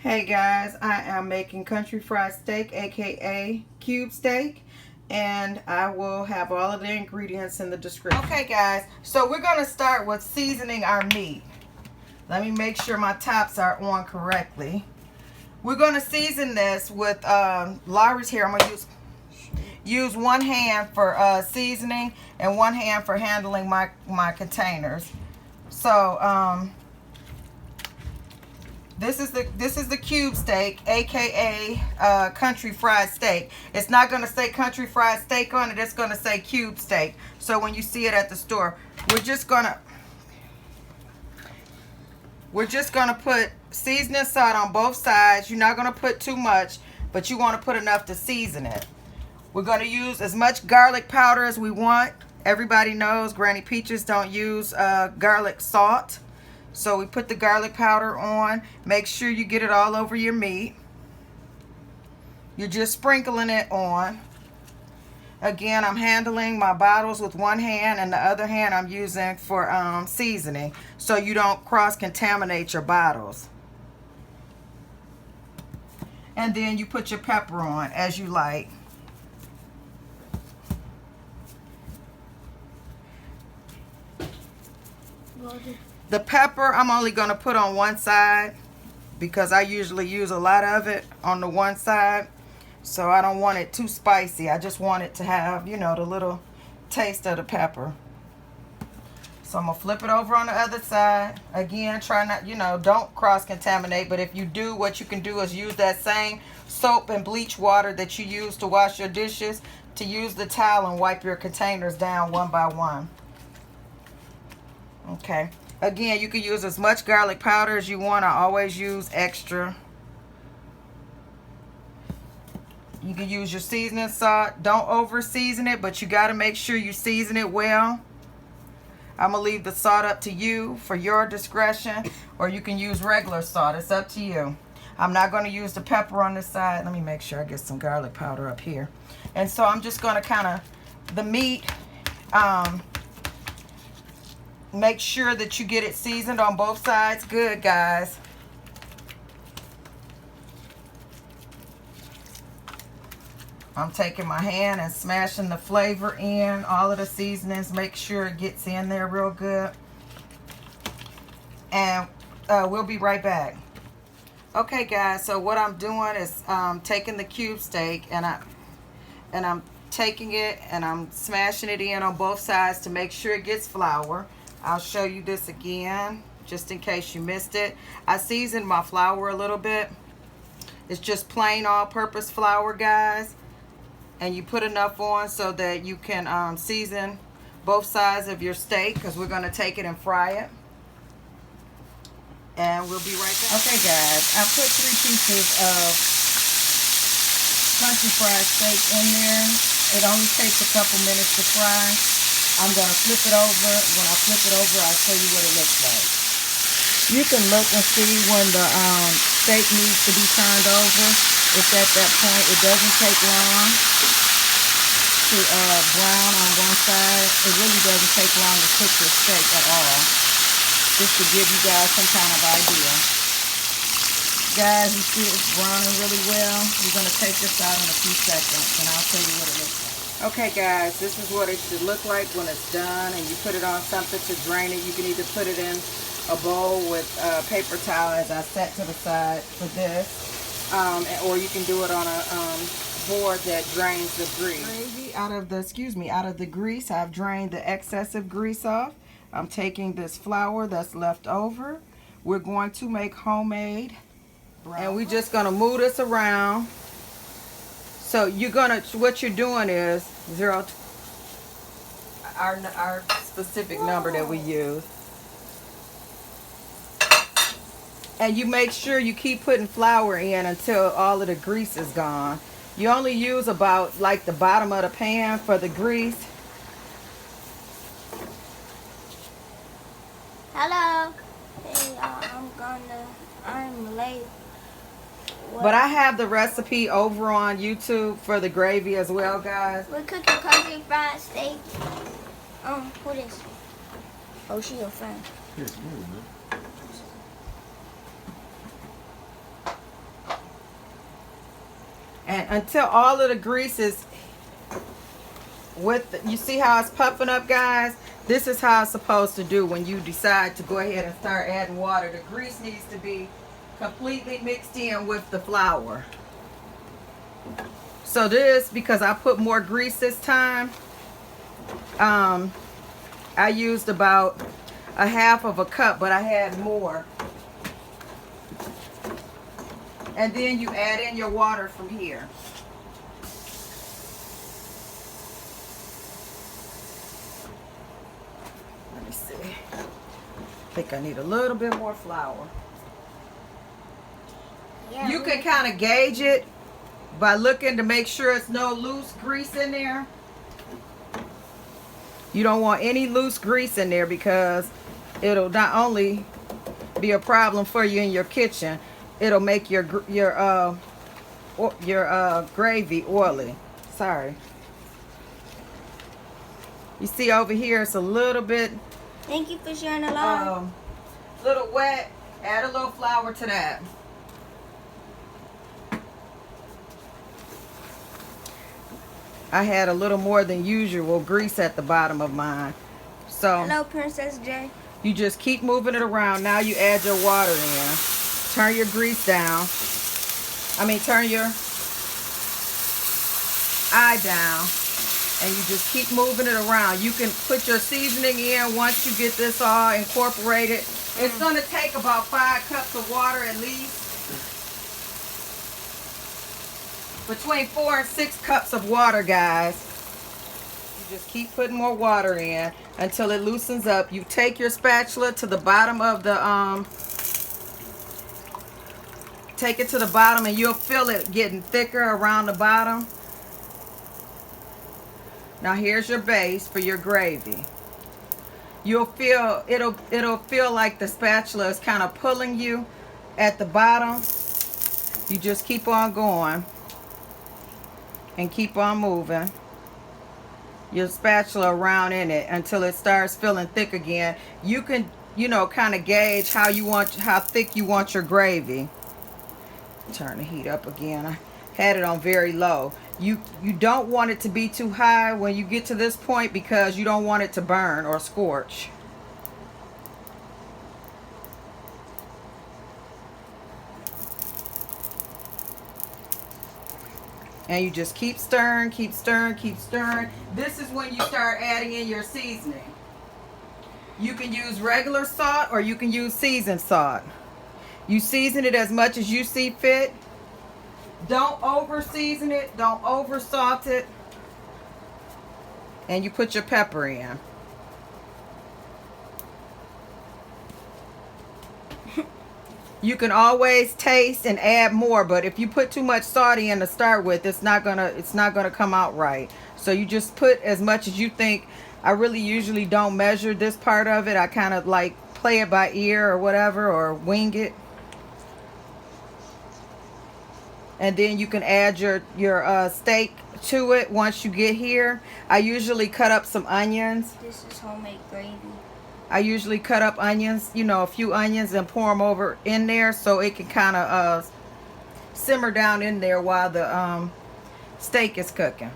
Hey guys, I am making country fried steak, aka cube steak, and I will have all of the ingredients in the description. Okay guys, so we're going to start with seasoning our meat. Let me make sure my tops are on correctly. We're going to season this with Lawry's here. I'm going to use one hand for seasoning and one hand for handling my containers. So this is the cube steak, aka country fried steak. It's not going to say country fried steak on it. It's going to say cube steak. So when you see it at the store, we're just gonna put seasoning salt on both sides. You're not going to put too much, but you want to put enough to season it. We're going to use as much garlic powder as we want. Everybody knows Granny Peaches don't use garlic salt. So we put the garlic powder on. Make sure you get it all over your meat. You're just sprinkling it on. Again, I'm handling my bottles with one hand, and the other hand I'm using for seasoning, so you don't cross-contaminate your bottles. And then you put your pepper on as you like. The pepper I'm only going to put on one side because I usually use a lot of it on the one side. So I don't want it too spicy. I just want it to have, you know, the little taste of the pepper. So I'm going to flip it over on the other side. Again, try not, you know, don't cross-contaminate. But if you do, what you can do is use that same soap and bleach water that you use to wash your dishes to use the towel and wipe your containers down one by one. Okay. Again, you can use as much garlic powder as you want. I always use extra. You can use your seasoning salt. Don't over season it, but you got to make sure you season it well. I'm going to leave the salt up to you for your discretion, or you can use regular salt. It's up to you. I'm not going to use the pepper on this side. Let me make sure I get some garlic powder up here. And so I'm just going to kind of, the meat, make sure that you get it seasoned on both sides. Good, guys. I'm taking my hand and smashing the flavor in. All of the seasonings, make sure it gets in there real good. And we'll be right back. Okay, guys, so what I'm doing is taking the cube steak and I'm taking it and I'm smashing it in on both sides to make sure it gets flour. I'll show you this again just in case you missed it. I seasoned my flour a little bit. It's just plain all-purpose flour, guys. And you put enough on so that you can season both sides of your steak, because we're going to take it and fry it. And we'll be right back. Okay, guys, I put 3 pieces of country fried steak in there. It only takes a couple minutes to fry. I'm going to flip it over. When I flip it over, I'll show you what it looks like. You can look and see when the steak needs to be turned over. It's at that point. It doesn't take long to brown on one side. It really doesn't take long to cook your steak at all. Just to give you guys some kind of idea. Guys, you see it's browning really well. We're going to take this out in a few seconds, and I'll show you what it looks like. Okay, guys, this is what it should look like when it's done, and you put it on something to drain it. You can either put it in a bowl with paper towel, as I set to the side for this, or you can do it on a board that drains the grease. Gravy out of the grease. I've drained the excessive grease off. I'm taking this flour that's left over. We're going to make homemade, and we're just gonna move this around. So what you're doing is our specific number that we use. And you make sure you keep putting flour in until all of the grease is gone. You only use about like the bottom of the pan for the grease. Hello. Hey, I'm late. What? But I have the recipe over on YouTube for the gravy as well, guys. We're cooking country fried steak. Who this? Oh, she your friend. Yes, move, man. And until all of the grease is you see how it's puffing up, guys? This is how it's supposed to do when you decide to go ahead and start adding water. The grease needs to be completely mixed in with the flour. So this, because I put more grease this time, I used about a half of a cup, but I had more. And then you add in your water from here. Let me see. I think I need a little bit more flour. Yeah, you can kind of gauge it by looking to make sure it's no loose grease in there. You don't want any loose grease in there because it'll not only be a problem for you in your kitchen, it'll make your gravy oily. Sorry. You see over here, it's a little bit. Thank you for sharing a lot. Little wet. Add a little flour to that. I had a little more than usual grease at the bottom of mine. So hello, Princess J. You just keep moving it around. Now you add your water in. Turn your grease down. Turn your eye down. And you just keep moving it around. You can put your seasoning in once you get this all incorporated. It's going to take about 5 cups of water at least. Between 4 and 6 cups of water, guys. You just keep putting more water in until it loosens up. You take your spatula to the bottom of the take it to the bottom, and you'll feel it getting thicker around the bottom. Now here's your base for your gravy. You'll feel it'll feel like the spatula is kind of pulling you at the bottom. You just keep on going and keep on moving your spatula around in it until it starts feeling thick again. You can, kind of gauge how thick you want your gravy. Turn the heat up again. I had it on very low. You don't want it to be too high when you get to this point because you don't want it to burn or scorch. And you just keep stirring, keep stirring, keep stirring. This is when you start adding in your seasoning. You can use regular salt or you can use seasoned salt. You season it as much as you see fit. Don't over season it, don't over salt it. And you put your pepper in. You can always taste and add more, but if you put too much salt in to start with, it's not gonna come out right. So you just put as much as you think. I really usually don't measure this part of it. I kind of like play it by ear or whatever, or wing it. And then you can add your steak to it once you get here. I usually cut up some onions. This is homemade gravy. I usually cut up onions, a few onions, and pour them over in there so it can kind of simmer down in there while the steak is cooking.